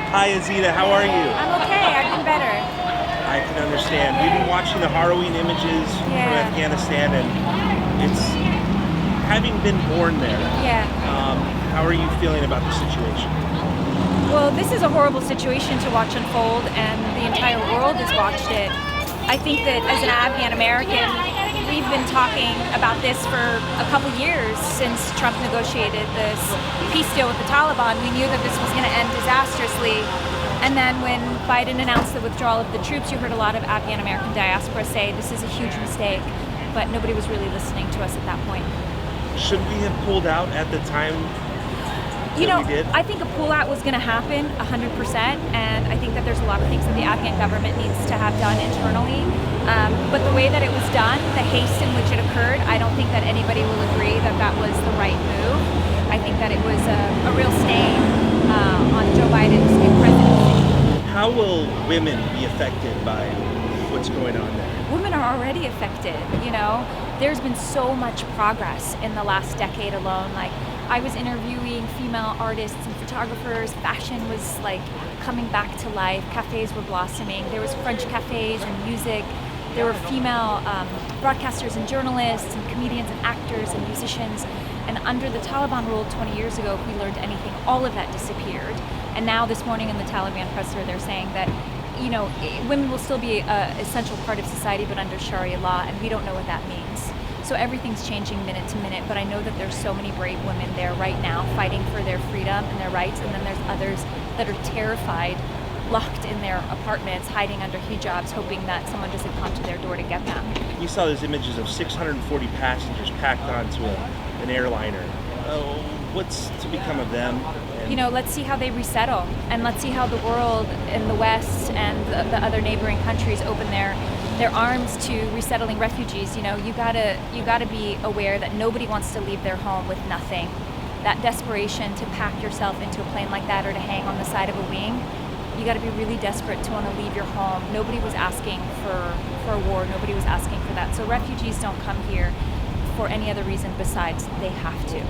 Hi, Azita. How are you? I'm okay. I've been better. I can understand. We've been watching the harrowing images from Yeah. Afghanistan, and it's having been born there. Yeah. How are you feeling about the situation? Well, this is a horrible situation to watch unfold, and the entire world has watched it. I think that as an Afghan-American, we've been talking about this for a couple years since Trump negotiated this peace deal with the Taliban. We knew that this was going to end disastrously. And then when Biden announced the withdrawal of the troops, you heard a lot of Afghan-American diaspora say this is a huge mistake, but nobody was really listening to us at that point. Should we have pulled out at the time You know, we did? I think a pullout was going to happen 100%, and I think that there's a lot of things that the Afghan government needs to have done internally. But the way that it was done, the haste in which it occurred, I don't think that anybody will agree that that was the right move. I think that it was a real stain on Joe Biden's new presidency. How will women be affected by what's going on there? Women are already affected, you know. There's been so much progress in the last decade alone. Like, I was interviewing female artists and photographers. Fashion was like coming back to life. Cafes were blossoming. There was French cafes and music. There were female broadcasters and journalists and comedians and actors and musicians. And under the Taliban rule 20 years ago, if we learned anything, all of that disappeared. And now this morning in the Taliban presser, they're saying that, you know, women will still be an essential part of society, but under Sharia law, and we don't know what that means. So everything's changing minute to minute, but I know that there's so many brave women there right now fighting for their freedom and their rights, and then there's others that are terrified, locked in their apartments, hiding under hijabs, hoping that someone doesn't come to their door to get them. We saw those images of 640 passengers packed onto an airliner. What's to become of them? You know, let's see how they resettle, and let's see how the world in the West and the other neighboring countries open their arms to resettling refugees. You know, you gotta be aware that nobody wants to leave their home with nothing. That desperation to pack yourself into a plane like that or to hang on the side of a wing, you gotta be really desperate to want to leave your home. Nobody was asking for a war. Nobody was asking for that. So refugees don't come here for any other reason besides they have to.